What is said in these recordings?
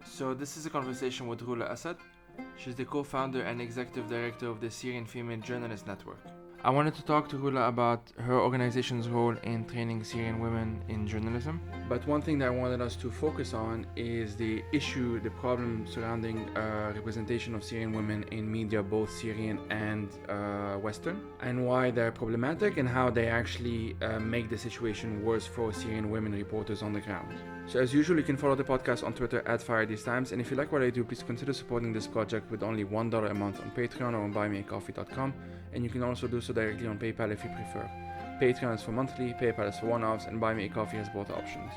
So this is a conversation with Rula Asad. She's the co-founder and executive director of the Syrian Female Journalist Network. I wanted to talk to Rula about her organization's role in training Syrian women in journalism. But one thing that I wanted us to focus on is the problem surrounding representation of Syrian women in media, both Syrian and Western, and why they're problematic and how they actually make the situation worse for Syrian women reporters on the ground. So as usual, you can follow the podcast on Twitter @FireTheseTimes, and if you like what I do, please consider supporting this project with only $1 a month on Patreon or on buymeacoffee.com, and you can also do so directly on PayPal if you prefer. Patreon is for monthly, PayPal is for one-offs, and Buy Me a Coffee has both options.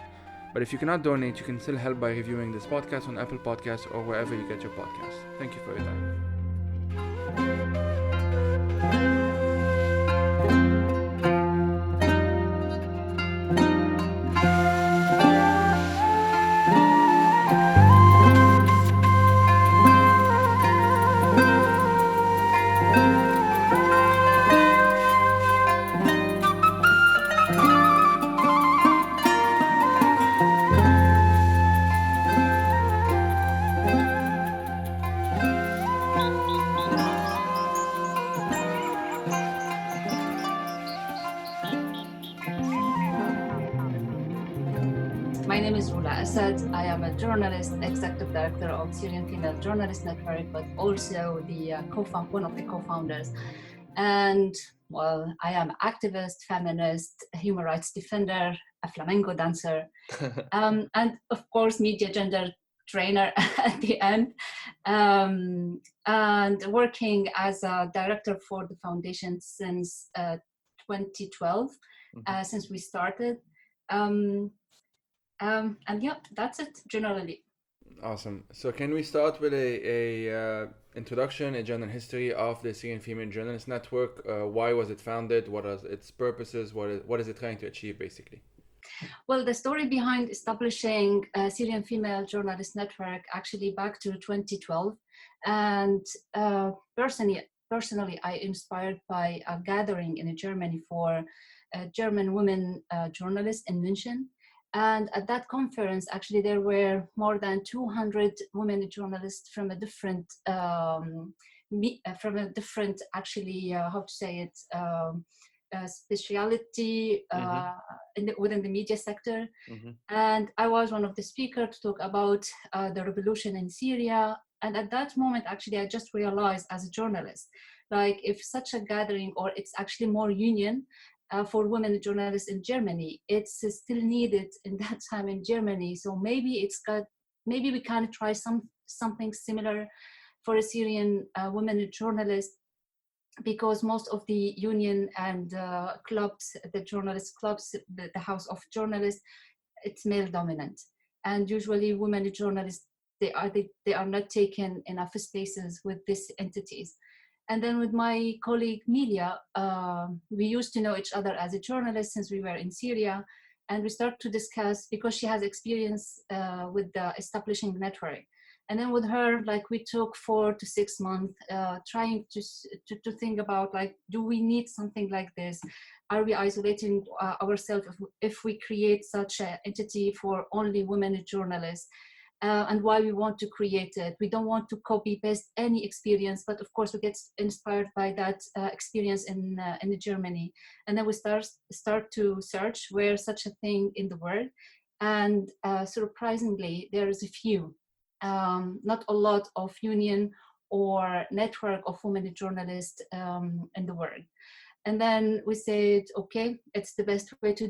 But if you cannot donate, you can still help by reviewing this podcast on Apple Podcasts or wherever you get your podcasts. Thank you for your time. My name is Rula Asad. I am a journalist, executive director of Syrian Female Journalist Network, but also the one of the co-founders. And well, I am activist, feminist, human rights defender, a flamenco dancer, and of course, media gender trainer at the end, and working as a director for the foundation since 2012, since we started. And yeah, that's it generally. Awesome. So can we start with a introduction, a general history of the Syrian Female Journalist Network? Why was it founded? What are its purposes? What is it trying to achieve, basically? Well, the story behind establishing Syrian Female Journalist Network actually back to 2012, and personally, I inspired by a gathering in Germany for German women journalists in München. And at that conference, actually, there were more than 200 women journalists from a different, speciality within the media sector. And I was one of the speakers to talk about the revolution in Syria. And at that moment, actually, I just realized as a journalist, like if such a gathering, or it's actually more union, for women journalists in Germany, it's still needed in that time in Germany. So maybe we can try something similar for a Syrian women journalist, because most of the union and clubs, the journalist clubs, the House of Journalists, it's male dominant, and usually women journalists they are not taken enough spaces with these entities. And then with my colleague Milia, we used to know each other as a journalist since we were in Syria. And we start to discuss, because she has experience with the establishing network. And then with her, like we took 4 to 6 months trying to think about, like, do we need something like this? Are we isolating ourselves if we create such an entity for only women journalists? And why we want to create it. We don't want to copy paste any experience, but of course we get inspired by that experience in Germany. And then we start to search where such a thing in the world. And surprisingly, there is a few, not a lot of union or network of women journalists in the world. And then we said, okay, it's the best way to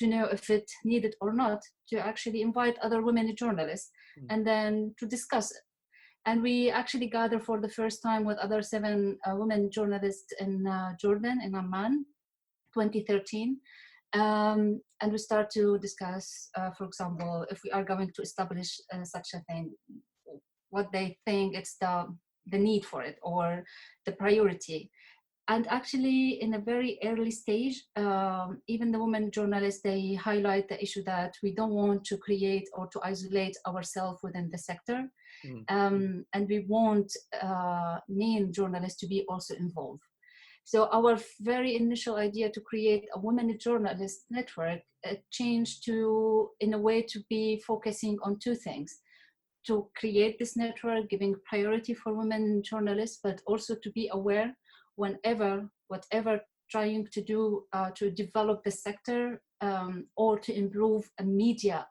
know if it needed or not, to actually invite other women journalists and then to discuss it. And we actually gathered for the first time with other 7 women journalists in Jordan, in Amman, 2013. And we start to discuss, for example, if we are going to establish such a thing, what they think it's the need for it or the priority. And actually, in a very early stage, even the women journalists, they highlight the issue that we don't want to create or to isolate ourselves within the sector. And we want male journalists to be also involved. So our very initial idea to create a women journalist network changed in a way to be focusing on 2 things. to create this network, giving priority for women journalists, but also to be aware whatever trying to do to develop the sector or to improve a media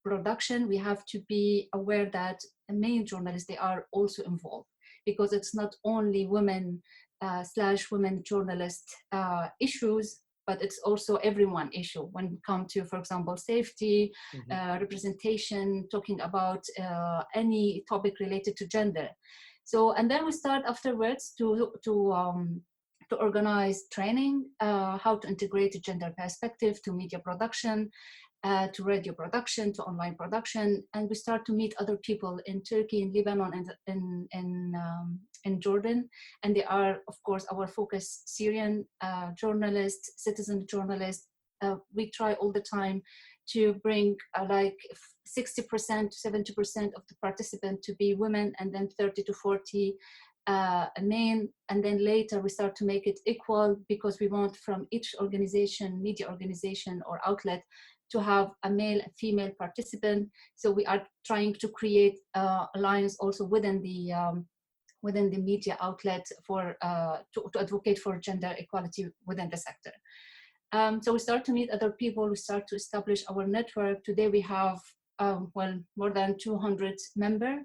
production, we have to be aware that male journalists, they are also involved, because it's not only women / women journalist issues, but it's also everyone issue when it comes to, for example, safety, representation, talking about any topic related to gender. So, and then we start afterwards to organize training, how to integrate a gender perspective to media production, to radio production, to online production, and we start to meet other people in Turkey, in Lebanon, and in Jordan, and they are, of course, our focus Syrian journalists, citizen journalists. We try all the time to bring like 60% to 70% of the participants to be women, and then 30 to 40 men, and then later we start to make it equal, because we want from each organization, media organization or outlet, to have a male and female participant. So we are trying to create alliance also within the media outlet for to advocate for gender equality within the sector. So we start to meet other people, we start to establish our network. Today we have more than 200 members.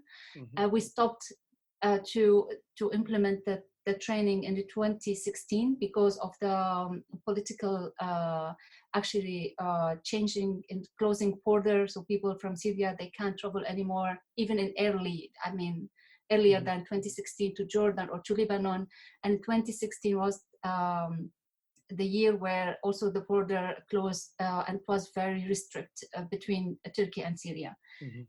We stopped to implement the training in 2016 because of the political changing and closing borders. So people from Syria, they can't travel anymore, even in earlier than 2016 to Jordan or to Lebanon. And 2016 was the year where also the border closed and was very restrict between Turkey and Syria.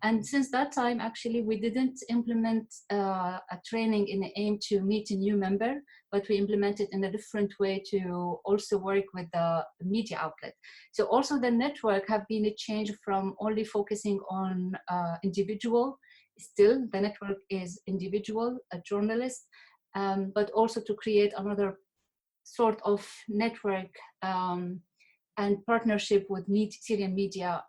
And since that time, actually, we didn't implement a training in the aim to meet a new member, but we implemented in a different way to also work with the media outlet. So also the network have been a change from only focusing on individual. Still, the network is individual, a journalist, but also to create another sort of network and partnership with Syrian media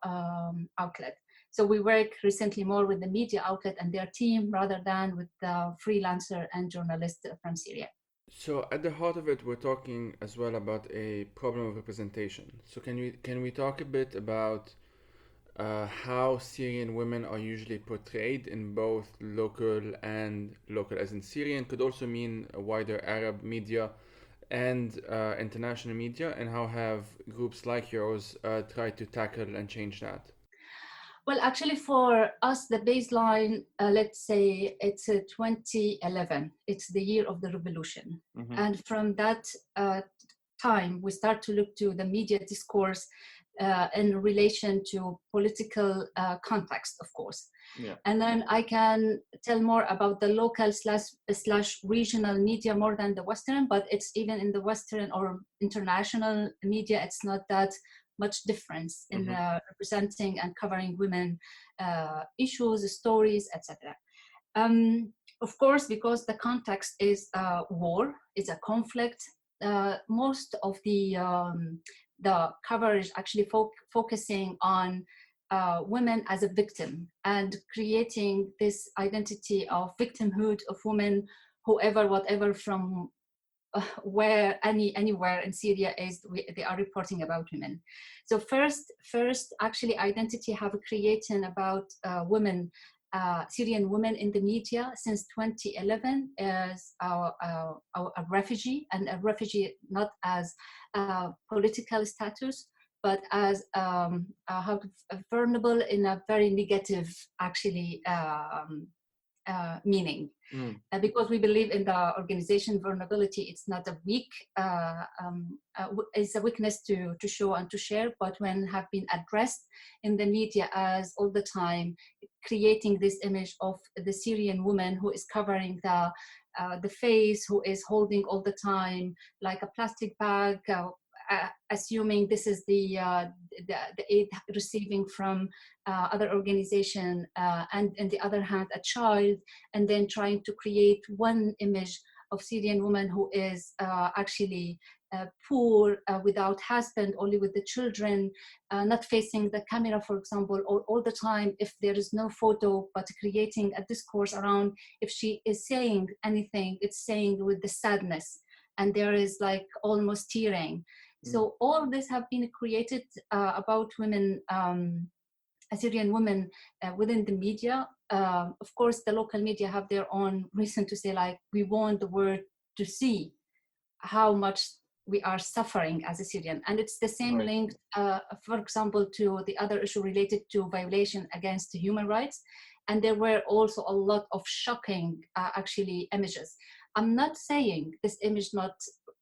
outlet. So we work recently more with the media outlet and their team rather than with the freelancer and journalist from Syria. So at the heart of it, we're talking as well about a problem of representation. So can we talk a bit about how Syrian women are usually portrayed in both local as in Syrian, could also mean a wider Arab media and international media, and how have groups like yours tried to tackle and change that? Well, actually, for us, the baseline, let's say it's 2011. It's the year of the revolution. And from that time, we start to look to the media discourse in relation to political context, of course. Yeah. And then I can tell more about the local / regional media more than the Western, but it's even in the Western or international media, it's not that much difference in representing and covering women issues, stories, etc. Of course, because the context is war, it's a conflict, most of the coverage actually focusing on women as a victim and creating this identity of victimhood of women, whoever, whatever, from anywhere in Syria they are reporting about women. So first actually identity have created about women, Syrian women in the media since 2011 as a refugee, and a refugee not as political status, but as vulnerable in a very negative actually meaning. Because we believe in the organization vulnerability, it's not a it's a weakness to show and to share, but when have been addressed in the media as all the time, creating this image of the Syrian woman who is covering the face, who is holding all the time like a plastic bag, assuming this is the aid receiving from other organization, and on the other hand a child, and then trying to create one image of Syrian woman who is actually poor, without husband, only with the children, not facing the camera, for example, or all the time, if there is no photo, but creating a discourse around if she is saying anything, it's saying with the sadness, and there is like almost tearing. So all this have been created about women, Syrian women within the media. Of course, the local media have their own reason to say, like, we want the world to see how much we are suffering as a Syrian. And it's the same link, for example, to the other issue related to violation against human rights. And there were also a lot of shocking, actually, images. I'm not saying this image not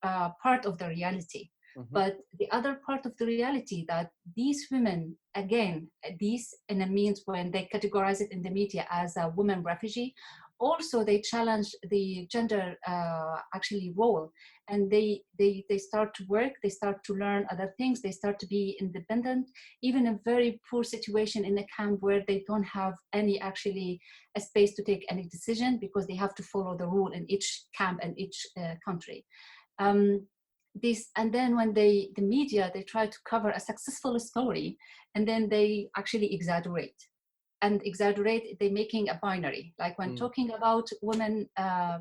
part of the reality, but the other part of the reality that these women, again, these in a means when they categorize it in the media as a woman refugee, also they challenge the gender actually role, and they start to work, they start to learn other things, they start to be independent, even a very poor situation in a camp where they don't have any actually a space to take any decision because they have to follow the rule in each camp and each country. And then when the media, they try to cover a successful story, and then they actually exaggerate. And exaggerate, they're making a binary. Like when talking about women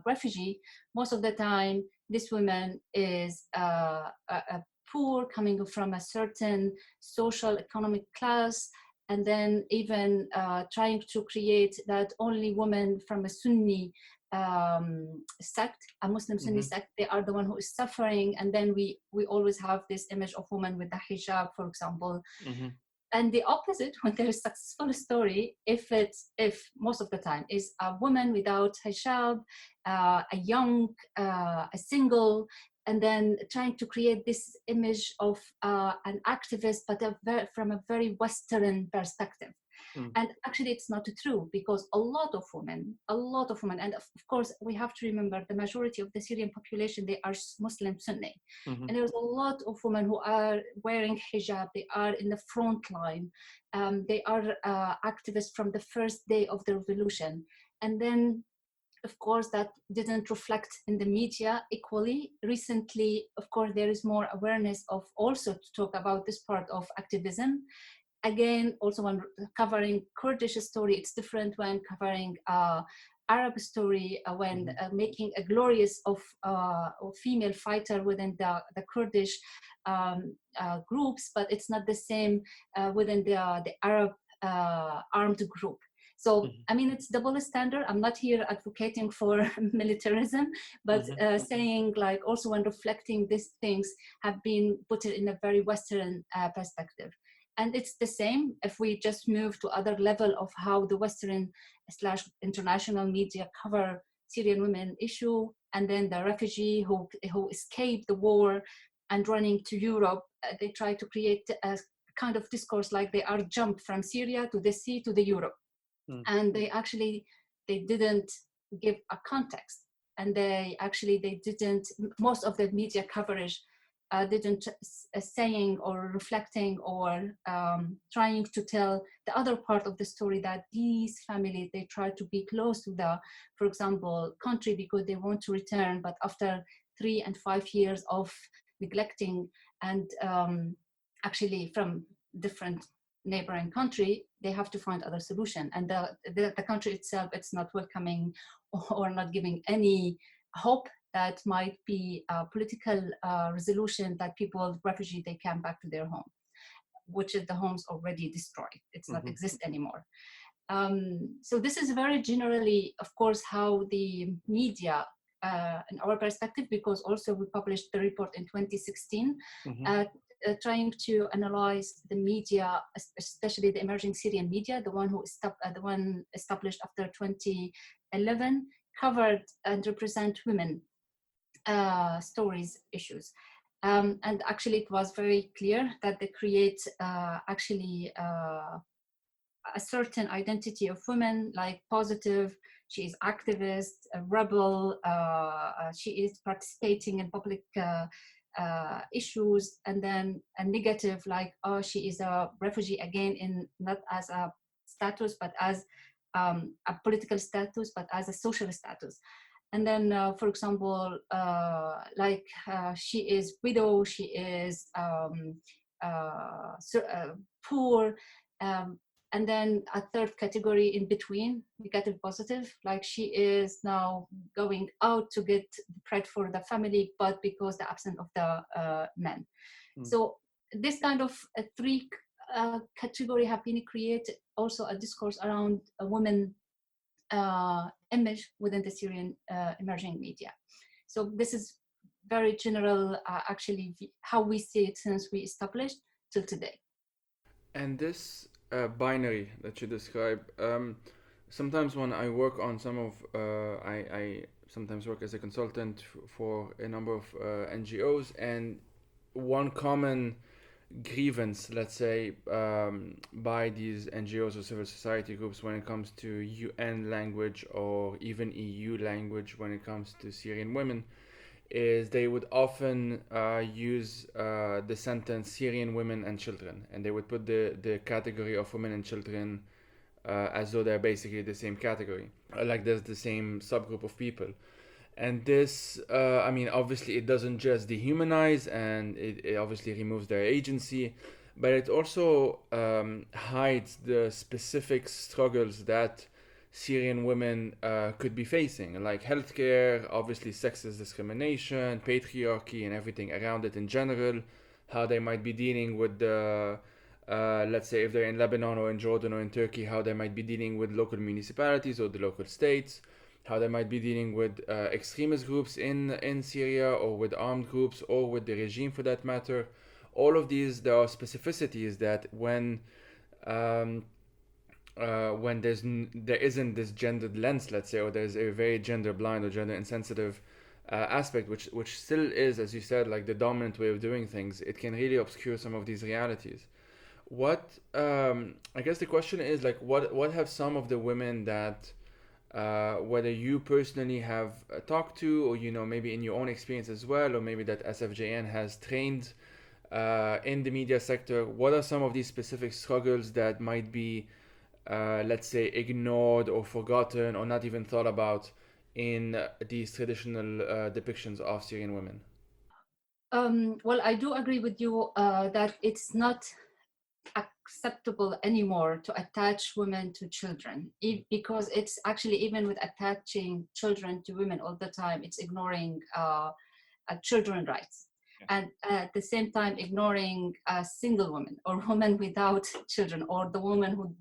refugee, most of the time, this woman is a poor, coming from a certain social economic class, and then even trying to create that only women from a Sunni sect, a Muslim Sunni sect, they are the one who is suffering. And then we always have this image of women with the hijab, for example. And the opposite, when there is successful story, if most of the time is a woman without hijab, a young, a single, and then trying to create this image of an activist, but from a very Western perspective. And actually it's not true, because a lot of women, and of course we have to remember the majority of the Syrian population, they are Muslim Sunni. And there's a lot of women who are wearing hijab, they are in the front line, they are activists from the first day of the revolution. And then of course that didn't reflect in the media equally. Recently, of course, there is more awareness of also to talk about this part of activism. Again, also when covering Kurdish story, it's different when covering Arab story, when making a glorious of female fighter within the Kurdish groups, but it's not the same within the Arab armed group. So, I mean, it's double standard. I'm not here advocating for militarism, but saying like also when reflecting these things have been put in a very Western perspective. And it's the same if we just move to other level of how the Western / international media cover Syrian women issue, and then the refugee who escaped the war and running to Europe, they try to create a kind of discourse like they are jumped from Syria to the sea to the Europe. And they didn't give a context, and they didn't, most of the media coverage didn't saying or reflecting or trying to tell the other part of the story, that these families, they try to be close to the, for example, country because they want to return, but after 3 and 5 years of neglecting and actually from different neighboring country, they have to find other solution. And the country itself, it's not welcoming or not giving any hope that might be a political resolution that people, refugees, they come back to their home, which is the homes already destroyed. It's not exist anymore. So this is very generally, of course, how the media, in our perspective, because also we published the report in 2016, trying to analyze the media, especially the emerging Syrian media, the one established after 2011, covered and represent women stories, issues. And actually it was very clear that they create actually a certain identity of women, like positive, she is activist, a rebel, she is participating in public issues, and then a negative, like, oh, she is a refugee, again, in not as a status, but as a political status, but as a social status. And then, for example, she is widow, she is poor, and then a third category in between, negative positive, like she is now going out to get bread for the family, but because the absence of the men. So this kind of three category have been created, also a discourse around a woman image within the Syrian emerging media. So this is very general, actually, how we see it since we established till today. And this binary that you describe, sometimes when I work on some of, I sometimes work as a consultant for a number of NGOs, and one common grievance, let's say, by these NGOs or civil society groups when it comes to UN language or even EU language when it comes to Syrian women, is they would often use the sentence Syrian women and children, and they would put the category of women and children as though they're basically the same category, like there's the same subgroup of people. And this, I mean, obviously it doesn't just dehumanize, and it obviously removes their agency, but it also hides the specific struggles that Syrian women could be facing, like healthcare, obviously sexist discrimination, patriarchy, and everything around it in general, how they might be dealing with the, let's say if they're in Lebanon or in Jordan or in Turkey, how they might be dealing with local municipalities or the local states, how they might be dealing with extremist groups in Syria, or with armed groups, or with the regime for that matter. All of these, there are specificities that when there isn't this gendered lens, let's say, or there's a very gender blind or gender insensitive aspect, which still is, as you said, like the dominant way of doing things, it can really obscure some of these realities. What I guess the question is, like, what have some of the women that whether you personally have talked to, or maybe in your own experience as well, or maybe that SFJN has trained in the media sector, what are some of these specific struggles that might be let's say ignored or forgotten or not even thought about in these traditional depictions of Syrian women? Well, I do agree with you that it's not acceptable anymore to attach women to children, because it's actually, even with attaching children to women all the time, it's ignoring children's rights. And at the same time ignoring a single woman or woman without children, or the woman who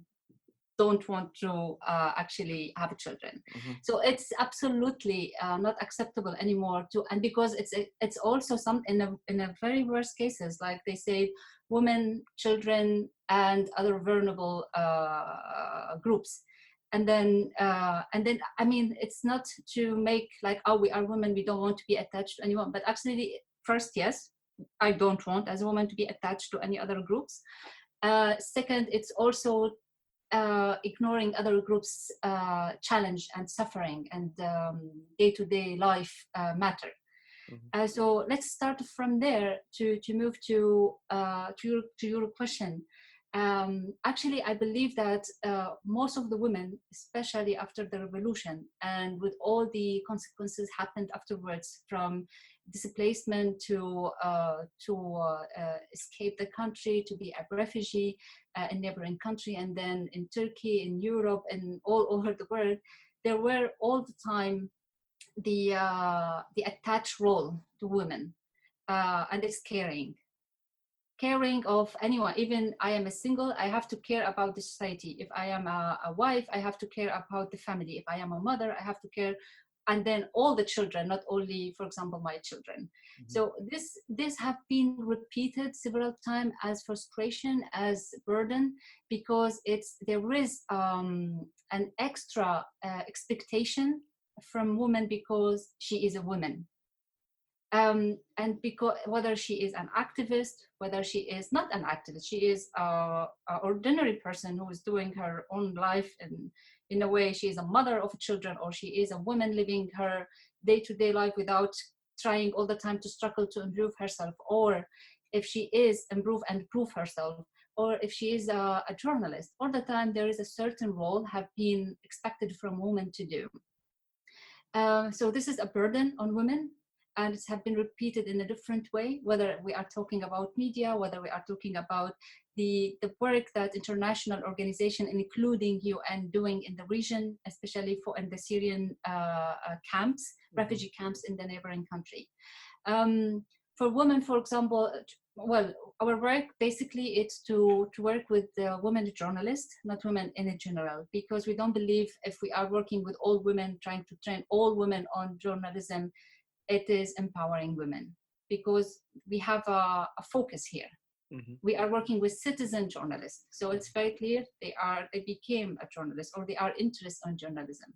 don't want to actually have children. So it's absolutely not acceptable anymore and because it's also some in a very worst cases, like they say, women, children, and other vulnerable groups. And then I mean, it's not to make like, oh, we are women, we don't want to be attached to anyone, but actually, first, yes, I don't want as a woman to be attached to any other groups. Second, it's also ignoring other groups' challenge and suffering and day-to-day life matter. So let's start from there to move to your question. Actually, I believe that most of the women, especially after the revolution and with all the consequences happened afterwards, from displacement to escape the country, to be a refugee in neighboring country, and then in Turkey, in Europe, and all over the world, there were all the time the attached role to women, and it's caring of anyone. Even I am a single, I have to care about the society. If I am a wife, I have to care about the family. If I am a mother, I have to care, and then all the children, not only, for example, my children. So this have been repeated several times as frustration, as burden, because there is an extra expectation from women because she is a woman. And because whether she is an activist, whether she is not an activist, she is an ordinary person who is doing her own life, and in a way she is a mother of children, or she is a woman living her day-to-day life without trying all the time to struggle to improve herself, or if she is improve and prove herself, or if she is a journalist, all the time there is a certain role have been expected from women to do. So this is a burden on women, and it's have been repeated in a different way, whether we are talking about media, whether we are talking about the work that international organization, including UN, doing in the region, especially in the Syrian camps, refugee camps in the neighboring country. For women, for example, well, our work basically it's to work with women journalists, not women in general, because we don't believe if we are working with all women, trying to train all women on journalism, it is empowering women, because we have a focus here. We are working with citizen journalists, so it's very clear they became a journalist or they are interested in journalism.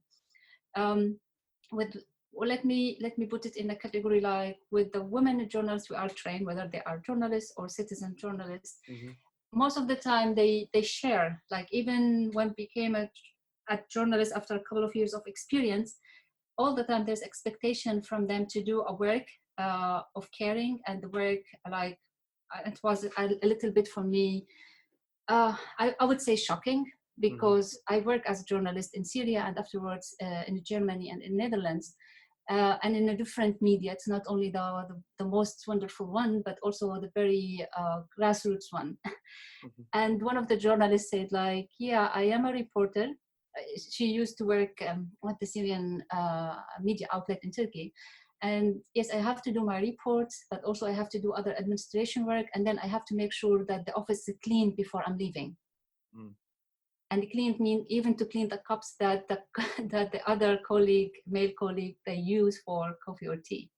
Let me put it in a category like with the women journalists we are trained, whether they are journalists or citizen journalists. Most of the time they share, like even when became a journalist after a couple of years of experience, all the time there's expectation from them to do a work of caring, and the work like it was a little bit for me, I would say shocking, because I work as a journalist in Syria and afterwards in Germany and in Netherlands, and in a different media. It's not only the most wonderful one, but also the very grassroots one. And one of the journalists said like, yeah, I am a reporter. She used to work at the Syrian media outlet in Turkey. And yes, I have to do my reports, but also I have to do other administration work. And then I have to make sure that the office is clean before I'm leaving. And clean means even to clean the cups that the other male colleague, they use for coffee or tea.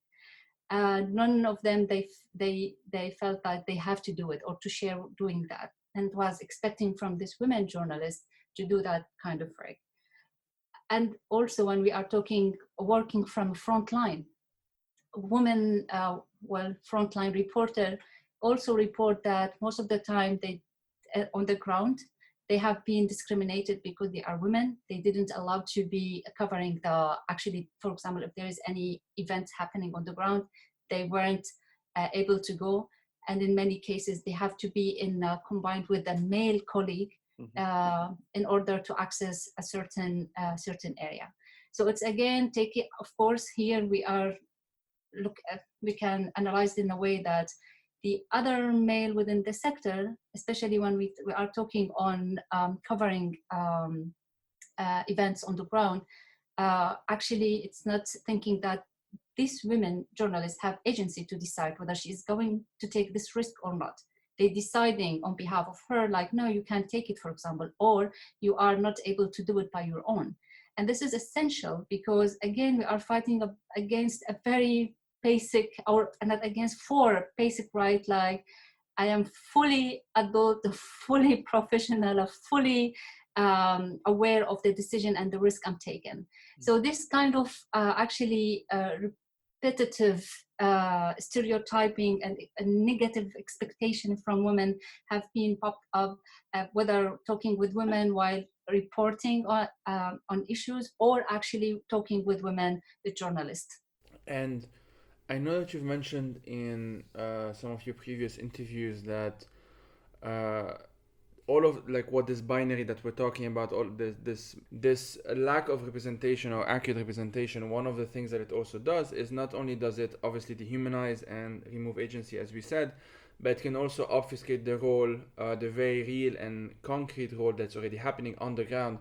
None of them, they felt that they have to do it or to share doing that, and was expecting from this women journalist to do that kind of work. And also when we are working from front line, women, frontline reporter also report that most of the time they, on the ground, they have been discriminated because they are women. They didn't allow to be covering actually, for example, if there is any events happening on the ground, they weren't able to go. And in many cases, they have to be combined with a male colleague in order to access a certain area. So it's again, of course, here we can analyze it in a way that the other male within the sector, especially when we are talking on covering events on the ground, actually it's not thinking that these women journalists have agency to decide whether she is going to take this risk or not. They're deciding on behalf of her, like, no, you can't take it, for example, or you are not able to do it by your own. And this is essential because, again, we are fighting against a very basic, or not against, for basic right, like I am fully adult, fully professional, fully aware of the decision and the risk I'm taking. So this kind of actually repetitive stereotyping and a negative expectation from women have been popped up, whether talking with women while reporting on issues, or actually talking with women, the journalists. And I know that you've mentioned in some of your previous interviews that all of like what this binary that we're talking about, all this lack of representation or accurate representation, one of the things that it also does is not only does it obviously dehumanize and remove agency, as we said, but it can also obfuscate the role, the very real and concrete role that's already happening on the ground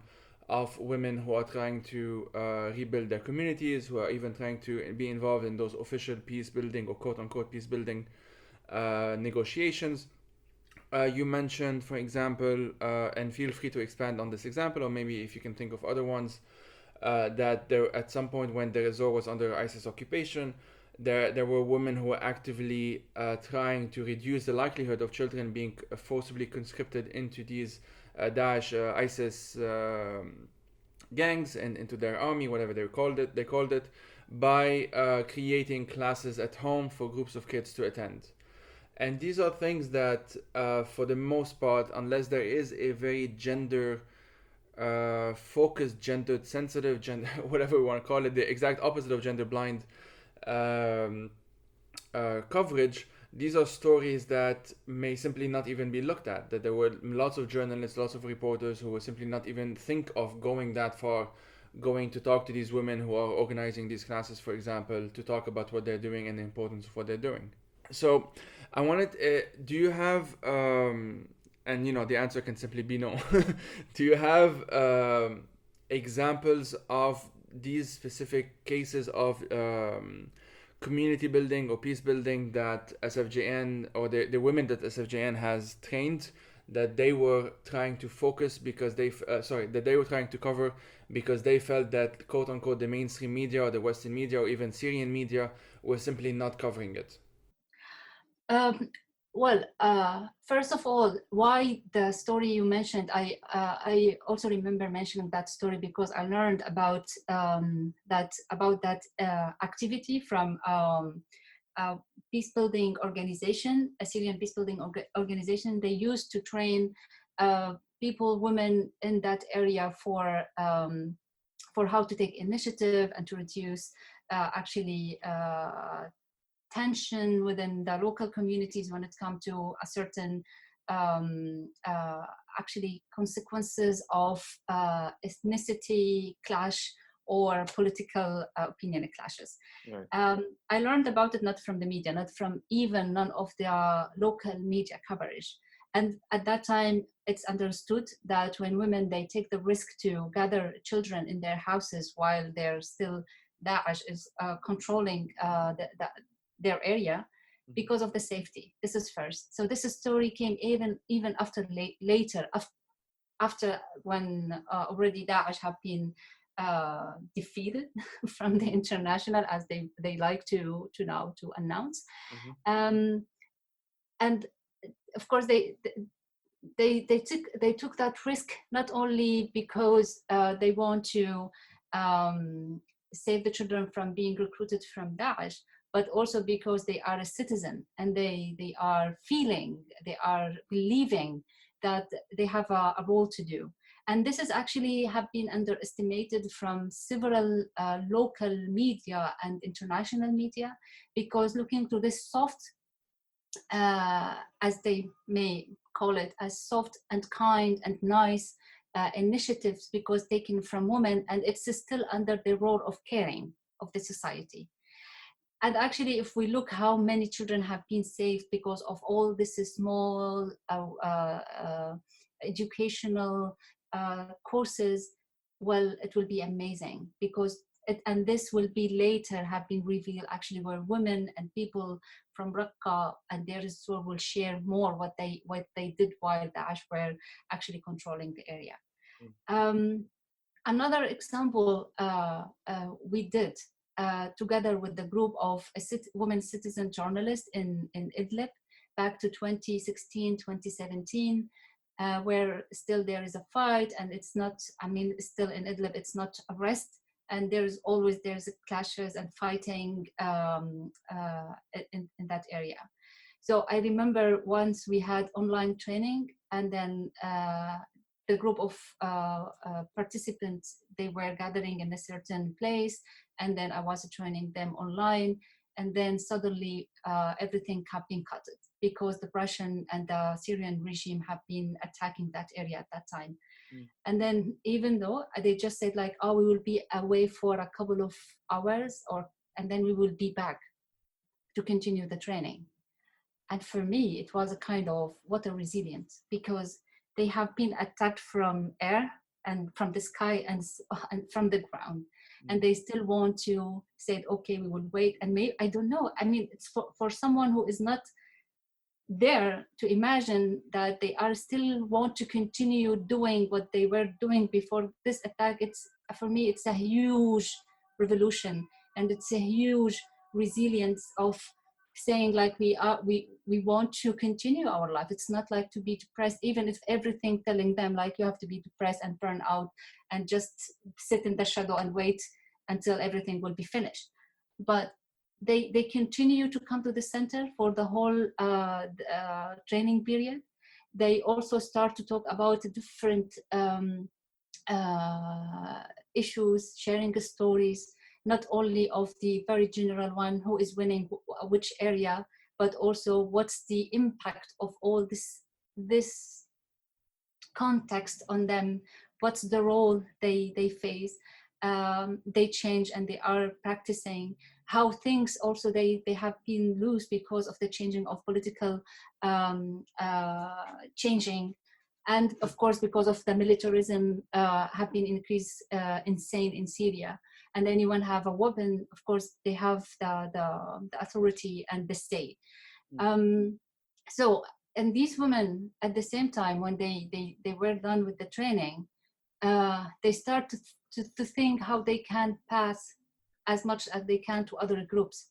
of women who are trying to rebuild their communities, who are even trying to be involved in those official peace building or quote-unquote peace building negotiations. You mentioned, for example, and feel free to expand on this example, or maybe if you can think of other ones, that there at some point when the resort was under ISIS occupation, there were women who were actively trying to reduce the likelihood of children being forcibly conscripted into these Daesh, ISIS gangs and into their army, whatever they called it, by creating classes at home for groups of kids to attend. And these are things that, for the most part, unless there is a very gender focused, gendered sensitive, whatever we want to call it, the exact opposite of gender blind coverage, these are stories that may simply not even be looked at. That there were lots of journalists, lots of reporters who would simply not even think of going that far going to talk to these women who are organizing these classes, for example, to talk about what they're doing and the importance of what they're doing. So I wanted, do you have, and the answer can simply be no. Do you have examples of these specific cases of community building or peace building that SFJN or the women that SFJN has trained, that they were trying to focus because that they were trying to cover because they felt that quote unquote the mainstream media or the Western media or even Syrian media was simply not covering it? Well, first of all, why the story you mentioned, I also remember mentioning that story because I learned about that activity from a peace building organization, a Syrian peace building organization. They used to train people, women in that area for how to take initiative and to reduce tension within the local communities when it comes to a certain consequences of ethnicity clash or political opinion clashes. Right. I learned about it not from the media, not from even none of the local media coverage. And at that time, it's understood that when women, they take the risk to gather children in their houses while they're still Daesh is controlling their area because of the safety. This is first. So this story came even after later, after when already Daesh have been defeated from the international, as they like to now to announce. And of course they took that risk not only because they want to save the children from being recruited from Daesh, but also because they are a citizen and they are believing that they have a role to do. And this is actually have been underestimated from several local media and international media, because looking to this soft, as they may call it, as soft and kind and nice initiatives, because taken from women, and it's still under the role of caring of the society. And actually, if we look how many children have been saved because of all this small educational courses, well, it will be amazing, because and this will be later have been revealed actually where women and people from Raqqa and their store will share more what they did while Daesh were actually controlling the area. Another example we did together with the group of women citizen journalists in Idlib back to 2016, 2017, where still there is a fight, and it's not, still in Idlib, it's not a rest, and there's clashes and fighting in that area. So I remember once we had online training, and then the group of participants, they were gathering in a certain place, and then I was training them online, and then suddenly everything have been cut because the Russian and the Syrian regime have been attacking that area at that time. And then even though they just said like, oh, we will be away for a couple of hours, and then we will be back to continue the training. And for me, it was a kind of what a resilience, because they have been attacked from air and from the sky and from the ground. And they still want to say, okay, we will wait. And maybe, I don't know. It's for someone who is not there to imagine that they are still want to continue doing what they were doing before this attack. For me, it's a huge revolution, and it's a huge resilience of saying like we want to continue our life. It's not like to be depressed, even if everything telling them like you have to be depressed and burn out and just sit in the shadow and wait until everything will be finished. But they continue to come to the center for the whole training period. They also start to talk about different issues, sharing stories, not only of the very general one, who is winning which area, but also what's the impact of all this context on them, what's the role they face. they change and they are practicing, how things also they have been loose because of the changing of political changing, and of course because of the militarism have been increased insane in Syria. And anyone have a weapon, of course they have the authority and the state. So, and these women at the same time, when they were done with the training, they start to think how they can pass as much as they can to other groups.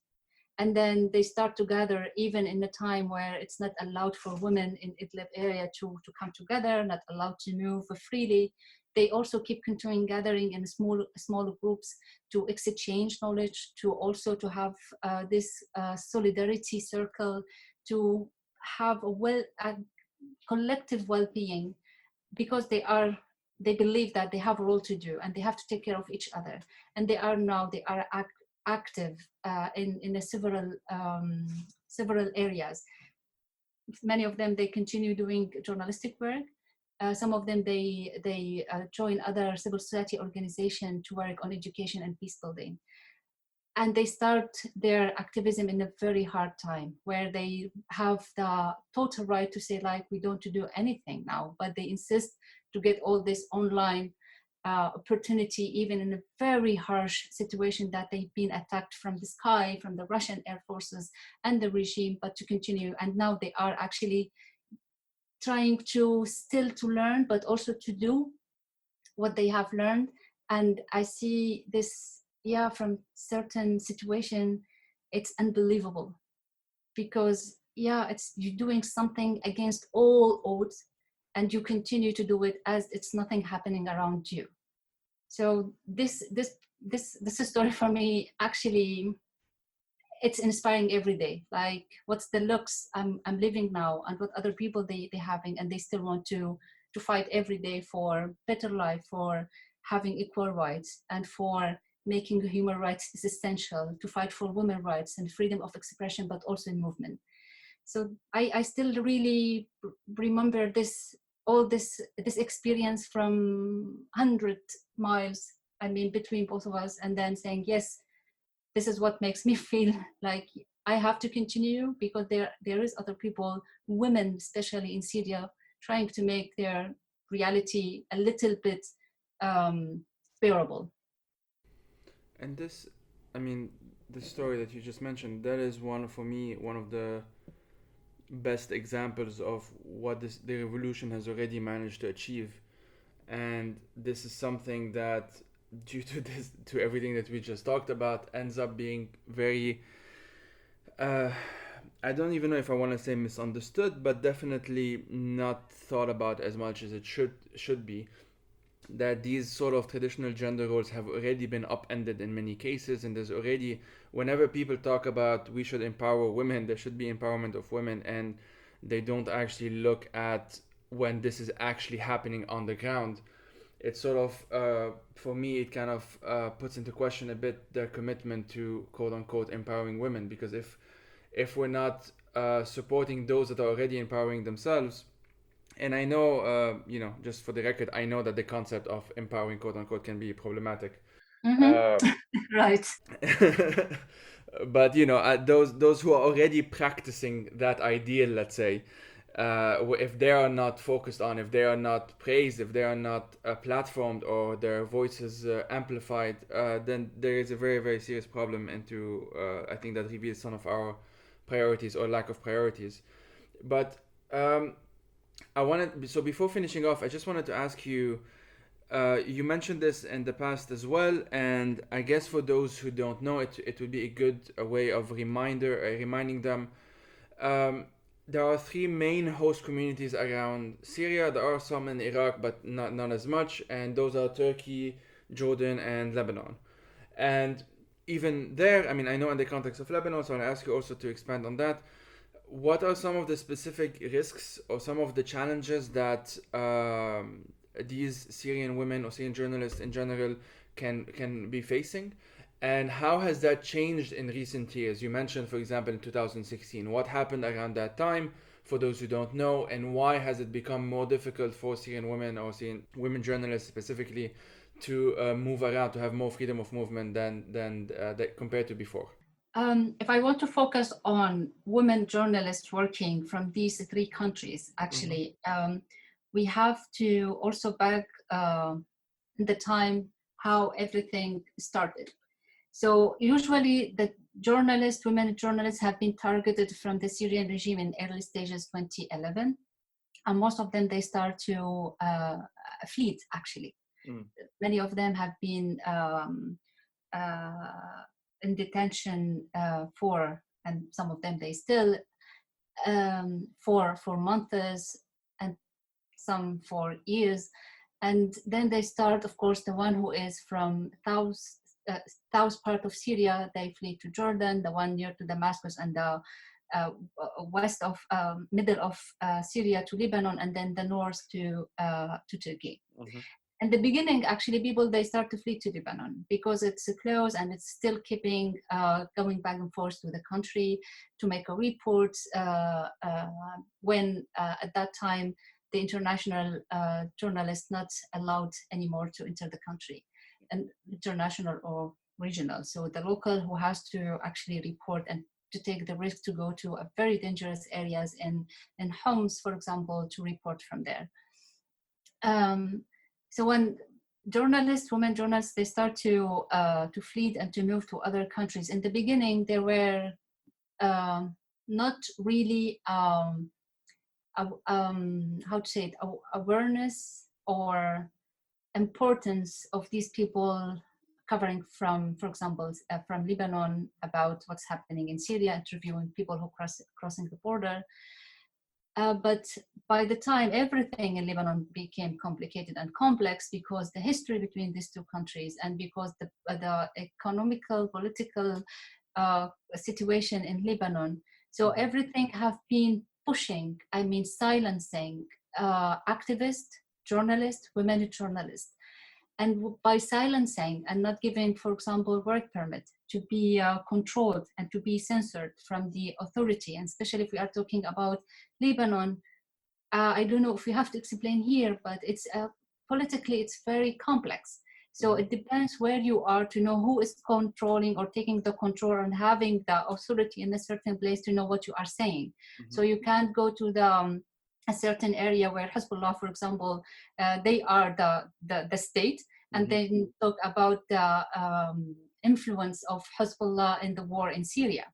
And then they start to gather even in a time where it's not allowed for women in Idlib area to come together, not allowed to move freely. They also keep continuing gathering in small groups to exchange knowledge, to also to have this solidarity circle, to have a collective well-being, because they believe that they have a role to do and they have to take care of each other. And they are active in several areas. Many of them, they continue doing journalistic work. Some of them, they join other civil society organizations to work on education and peace building. And they start their activism in a very hard time, where they have the total right to say, like, we don't do anything now, but they insist to get all this online opportunity, even in a very harsh situation that they've been attacked from the sky, from the Russian air forces and the regime, but to continue. And now they are actually trying to still to learn, but also to do what they have learned. And I see this, from certain situation, it's unbelievable, because it's you're doing something against all odds, and you continue to do it as it's nothing happening around you. So this story for me, actually, it's inspiring every day. Like, what's the looks I'm living now, and what other people they having, and they still want to fight every day for better life, for having equal rights, and for making human rights is essential, to fight for women's rights and freedom of expression, but also in movement. So I still really remember all this experience from 100 miles, between both of us, and then saying, yes, this is what makes me feel like I have to continue, because there is other people, women, especially in Syria, trying to make their reality a little bit bearable. And the story that you just mentioned, that is for me, one of the best examples of what the revolution has already managed to achieve. And this is something that, due to everything that we just talked about, ends up being very, I don't even know if I want to say misunderstood, but definitely not thought about as much as it should be. That these sort of traditional gender roles have already been upended in many cases, and there's already, whenever people talk about we should empower women, there should be empowerment of women, and they don't actually look at when this is actually happening on the ground. It's sort of, for me, it kind of puts into question a bit their commitment to quote unquote empowering women, because if we're not supporting those that are already empowering themselves. And I know, just for the record, I know that the concept of empowering, quote unquote, can be problematic. Right. But those who are already practicing that ideal, let's say, if they are not focused on, if they are not praised, if they are not platformed, or their voices amplified, then there is a very, very serious problem. I think that reveals some of our priorities or lack of priorities. But so before finishing off, I just wanted to ask you, you mentioned this in the past as well, and I guess for those who don't know, it would be a good way of reminding them. There are three main host communities around Syria. There are some in Iraq, but not as much, and those are Turkey, Jordan, and Lebanon. And even there, I know in the context of Lebanon, so I'll ask you also to expand on that. What are some of the specific risks or some of the challenges that these Syrian women or Syrian journalists in general can be facing? And how has that changed in recent years? You mentioned, for example, in 2016. What happened around that time, for those who don't know, and why has it become more difficult for Syrian women or Syrian women journalists specifically to move around, to have more freedom of movement than compared to before? If I want to focus on women journalists working from these three countries, actually, we have to also back the time how everything started. So usually the women journalists have been targeted from the Syrian regime in early stages 2011. And most of them, they start to flee, actually. Many of them have been in detention and some of them they still for months and some for years. And then they start, of course, the one who is from south part of Syria, they flee to Jordan, the one near to Damascus, and the west of middle of Syria to Lebanon, and then the north to Turkey. In the beginning, actually, people, they start to flee to Lebanon because it's close and it's still keeping going back and forth to the country to make a report when at that time the international journalists not allowed anymore to enter the country, and international or regional. So the local who has to actually report and to take the risk to go to very dangerous areas in Homs, for example, to report from there. So when women journalists, they start to flee and to move to other countries. In the beginning, there were not really how to say it, awareness or importance of these people covering from, for example, from Lebanon about what's happening in Syria, interviewing people who crossing the border. But by the time everything in Lebanon became complicated and complex because the history between these two countries and because the economical, political situation in Lebanon, so everything have been pushing, silencing activists, journalists, women journalists. And by silencing and not giving, for example, work permit to be controlled and to be censored from the authority, and especially if we are talking about Lebanon, I don't know if we have to explain here, but it's politically, it's very complex. So it depends where you are to know who is controlling or taking the control and having the authority in a certain place to know what you are saying. So you can't go to the a certain area where Hezbollah, for example, they are the state, and then talk about the influence of Hezbollah in the war in Syria,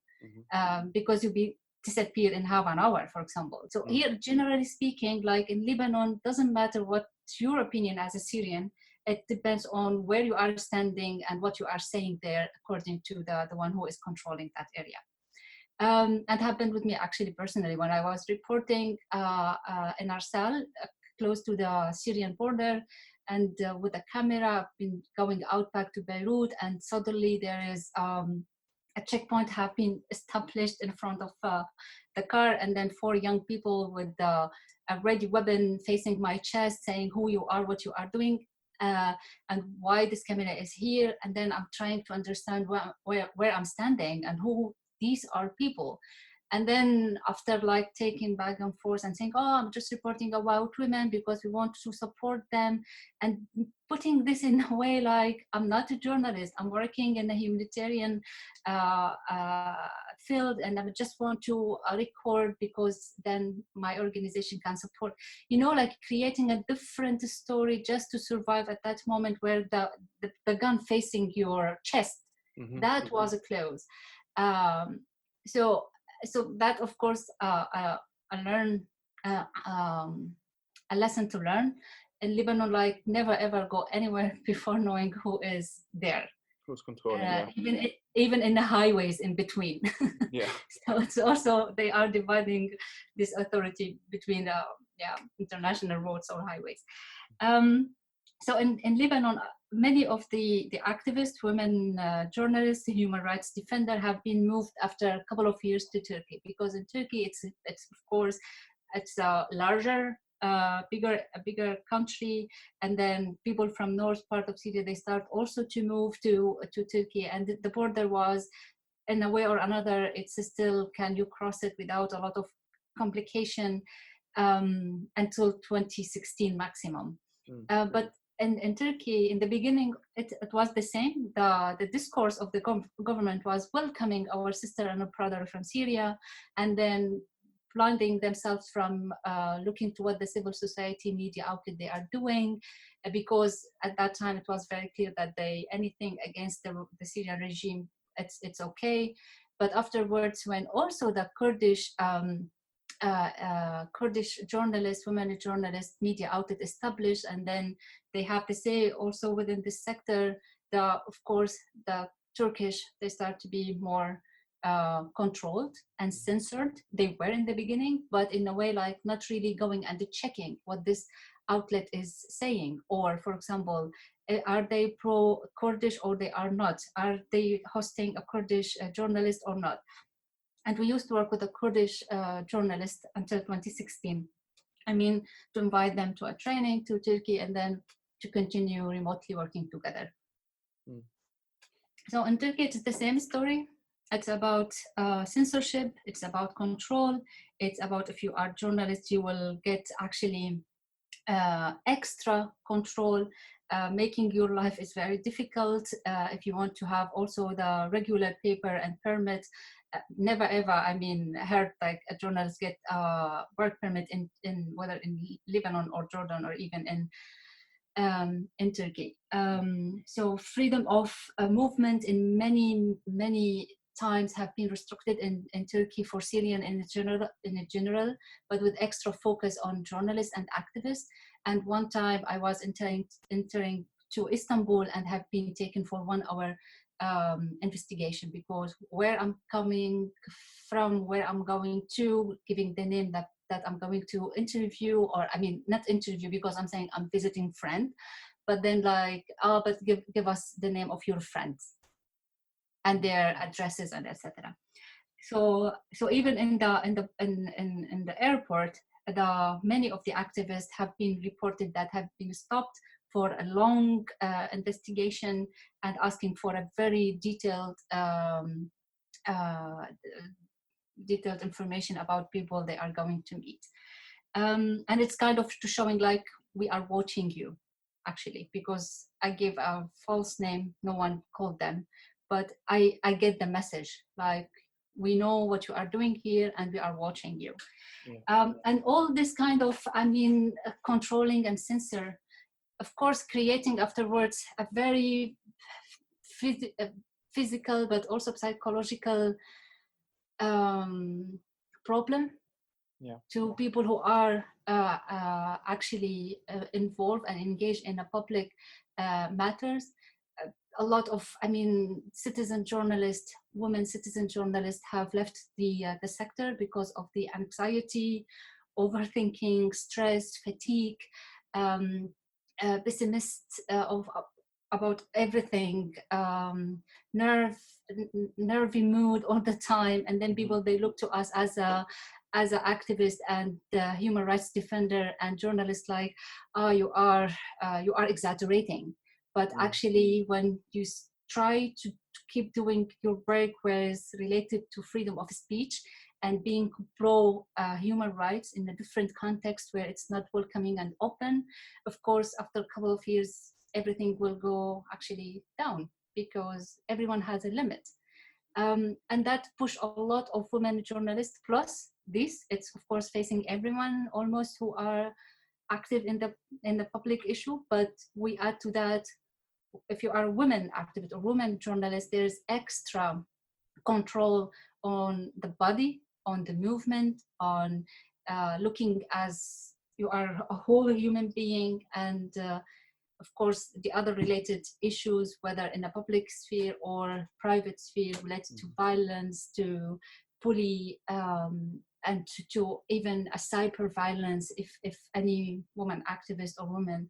because you'll be disappear in half an hour, for example. So here, generally speaking, like in Lebanon, doesn't matter what's your opinion as a Syrian, it depends on where you are standing and what you are saying there according to the one who is controlling that area. And happened with me actually personally when I was reporting in Arsal, close to the Syrian border, and with a camera, I've been going out back to Beirut, and suddenly there is a checkpoint have been established in front of the car, and then 4 young people with a ready weapon facing my chest saying who you are, what you are doing, and why this camera is here. And then I'm trying to understand where I'm standing and who these are people. And then after like taking back and forth and saying, oh, I'm just reporting about women because we want to support them, and putting this in a way like I'm not a journalist, I'm working in a humanitarian field, and I just want to record because then my organization can support, like creating a different story just to survive at that moment where the gun facing your chest, that was a close. So that, of course, I learned a lesson to learn in Lebanon, like never ever go anywhere before knowing who is there. Who's controlling? Even in the highways in between. Yeah. So it's also, they are dividing this authority between international roads or highways. So in Lebanon, many of the activists, women journalists, human rights defenders have been moved after a couple of years to Turkey, because in Turkey it's of course it's a larger, bigger country, and then people from north part of Syria, they start also to move to Turkey, and the border was, in a way or another, it's still, can you cross it without a lot of complication until 2016 maximum. But in Turkey, in the beginning, it was the same. The discourse of the government was welcoming our sister and our brother from Syria, and then blinding themselves from looking to what the civil society media outlet they are doing, because at that time it was very clear that anything against the Syrian regime, it's okay. But afterwards, when also the Kurdish journalists, women journalists, media outlet established, and then they have to say also within this sector, of course, the Turkish, they start to be more controlled and censored. They were in the beginning, but in a way like not really going and checking what this outlet is saying. Or for example, are they pro-Kurdish or they are not? Are they hosting a Kurdish journalist or not? And we used to work with a Kurdish journalist until 2016. I mean, to invite them to a training to Turkey and then to continue remotely working together. Mm. So in Turkey, it's the same story. It's about censorship, it's about control, it's about if you are journalists, you will get actually extra control, making your life is very difficult. If you want to have also the regular paper and permit, never ever, I mean, heard like a journalist get a work permit in whether in Lebanon or Jordan or even in Turkey. So freedom of movement in many times have been restricted in Turkey for Syrian in general, but with extra focus on journalists and activists. And one time I was entering to Istanbul and have been taken for 1 hour investigation, because where I'm coming from, where I'm going to, giving the name that I'm going to interview, or I mean not interview because I'm saying I'm visiting friend, but then like, but give us the name of your friends and their addresses and etc. So even in the airport, many of the activists have been reported that have been stopped for a long investigation and asking for a very detailed information about people they are going to meet. And it's kind of to showing like we are watching you, actually, because I gave a false name, no one called them, but I get the message, like we know what you are doing here and we are watching you. Yeah. And all this kind of, I mean, controlling and censor, of course, creating afterwards a very physical but also psychological problem, yeah, to people who are actually involved and engaged in a public matters. A lot of, I mean, citizen journalists, women citizen journalists have left the sector because of the anxiety, overthinking, stress, fatigue, pessimist about everything, nervy mood all the time, and then people, they look to us as an activist and human rights defender and journalist, like, oh, you are exaggerating. But actually, when you try to keep doing your work where it's related to freedom of speech and being pro human rights in a different context where it's not welcoming and open, of course, after a couple of years, everything will go actually down, because everyone has a limit. And that push a lot of women journalists. Plus this, it's of course facing everyone almost who are active in the public issue. But we add to that, if you are a women activist or women journalist, there's extra control on the body, on the movement, on looking as you are a whole human being, and of course the other related issues, whether in a public sphere or private sphere, related to violence, to bully, and to even a cyber violence, if any woman activist or woman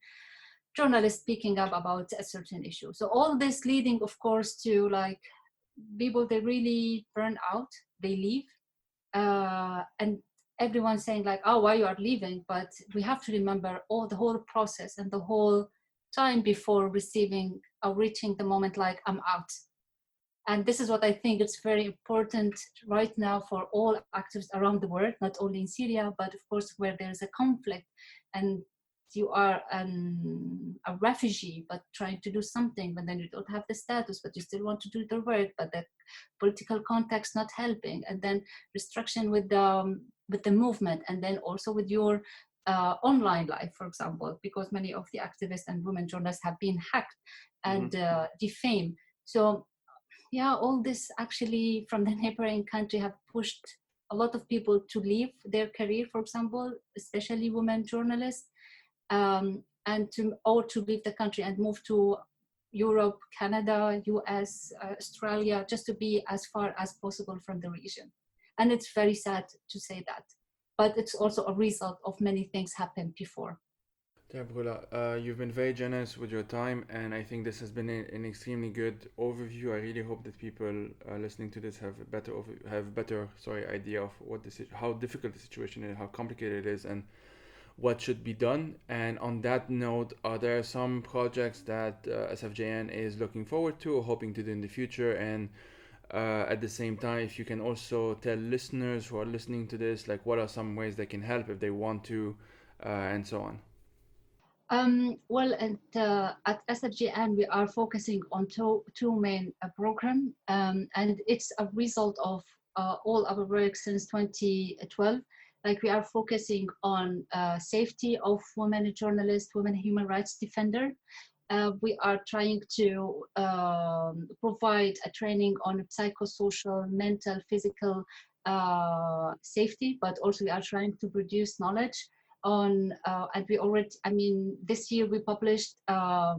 journalist speaking up about a certain issue. So all this leading, of course, to like people, they really burn out, they leave, and everyone saying like, oh, why you are leaving? But we have to remember the whole process and the whole time before receiving or reaching the moment like I'm out. And this is what I think it's very important right now for all activists around the world, not only in Syria, but of course where there's a conflict and you are a refugee but trying to do something, but then you don't have the status, but you still want to do the work, but the political context not helping, and then restriction with the movement, and then also with your online life, for example, because many of the activists and women journalists have been hacked and defamed. So yeah, all this actually from the neighboring country have pushed a lot of people to leave their career, for example, especially women journalists, and to leave the country and move to Europe, Canada, US, Australia, just to be as far as possible from the region. And it's very sad to say that, but it's also a result of many things happened before. Rula, you've been very generous with your time, and I think this has been an extremely good overview. I really hope that people listening to this have a better idea of how difficult the situation is, how complicated it is, and what should be done. And on that note, are there some projects that SFJN is looking forward to or hoping to do in the future? And at the same time, if you can also tell listeners who are listening to this, like what are some ways they can help if they want to, and so on. Well, at SFJN, we are focusing on two main programs, and it's a result of all our work since 2012. Like, we are focusing on safety of women journalists, women human rights defender. We are trying to provide a training on psychosocial, mental, physical safety, but also we are trying to produce knowledge on, and we already, this year we published a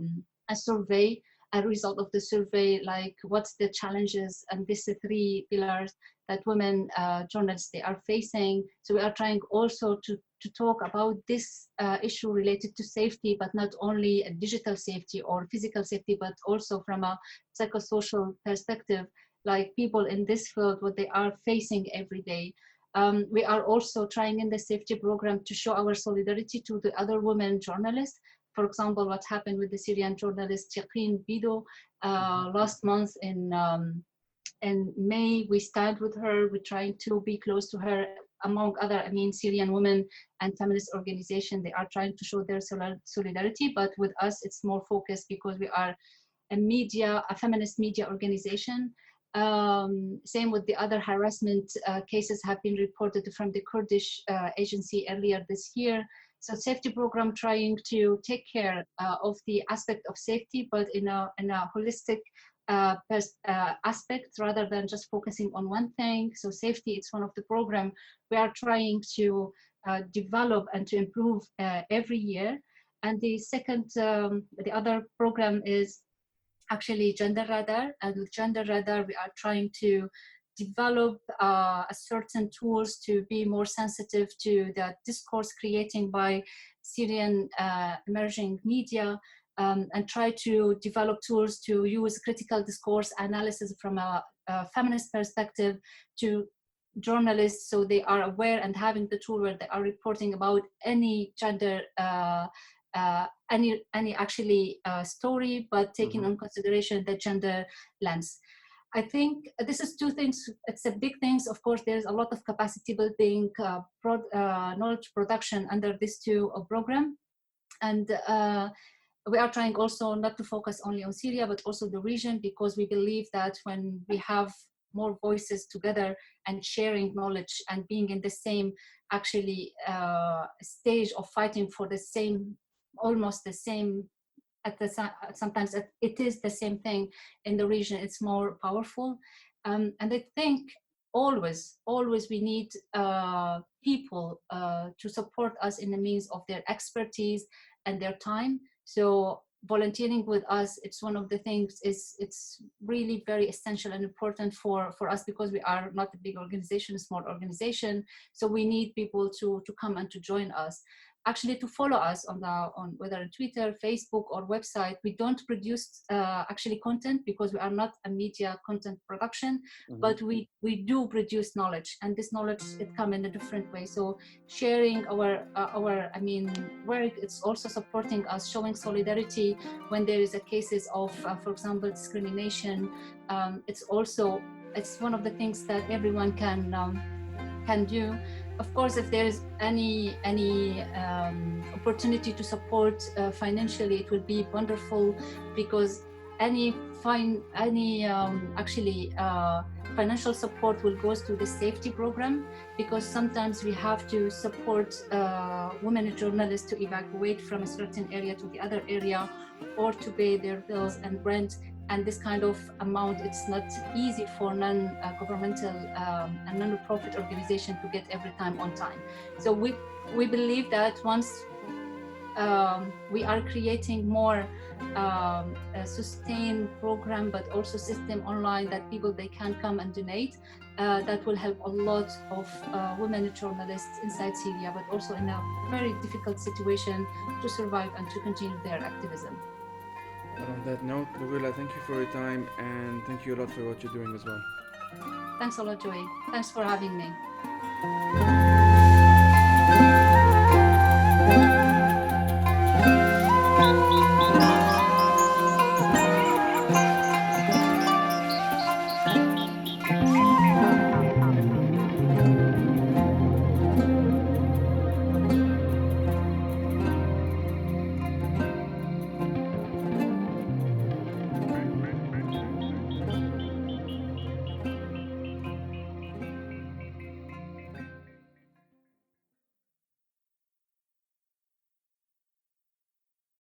survey, a result of the survey, like what's the challenges, and this is the 3 pillars that women journalists they are facing. So we are trying also to talk about this issue related to safety, but not only a digital safety or physical safety, but also from a psychosocial perspective, like people in this field, what they are facing every day. We are also trying in the safety program to show our solidarity to the other women journalists. For example, what happened with the Syrian journalist Yaqeen Bido last month in May. We stand with her. We're trying to be close to her. Among other, Syrian women and feminist organizations, they are trying to show their solidarity. But with us, it's more focused because we are a feminist media organization. Same with the other harassment cases have been reported from the Kurdish agency earlier this year. So safety program trying to take care of the aspect of safety, but in a holistic aspect rather than just focusing on one thing. So safety, it's one of the program we are trying to develop and to improve every year. And the second, the other program is actually Gender Radar. And with Gender Radar, we are trying to develop a certain tools to be more sensitive to the discourse creating by Syrian emerging media, and try to develop tools to use critical discourse analysis from a feminist perspective to journalists, so they are aware and having the tool where they are reporting about any gender any actually story, but taking on consideration the gender lens. I think this is two things. It's a big things. Of course, there's a lot of capacity building, knowledge production under this two program. And we are trying also not to focus only on Syria, but also the region, because we believe that when we have more voices together and sharing knowledge and being in the same actually stage of fighting for the same, almost the same, sometimes it is the same thing in the region, it's more powerful. And I think always we need people to support us in the means of their expertise and their time. So volunteering with us, it's one of the things, it's really very essential and important for us, because we are not a big organization, a small organization. So we need people to come and to join us. Actually, to follow us on whether on Twitter, Facebook, or website. We don't produce actually content because we are not a media content production, but we do produce knowledge, and this knowledge, it comes in a different way. So sharing our work, it's also supporting us, showing solidarity when there is a cases of, for example, discrimination. It's one of the things that everyone can do. of course, if there's any opportunity to support financially, it would be wonderful, because any financial support will go through the safety program, because sometimes we have to support women journalists to evacuate from a certain area to the other area, or to pay their bills and rent. And this kind of amount, it's not easy for non-governmental and non-profit organization to get every time on time. So we believe that once we are creating more a sustained program, but also system online that people, they can come and donate, that will help a lot of women journalists inside Syria, but also in a very difficult situation to survive and to continue their activism. And on that note, Rula, thank you for your time, and thank you a lot for what you're doing as well. Thanks a lot, Joey. Thanks for having me.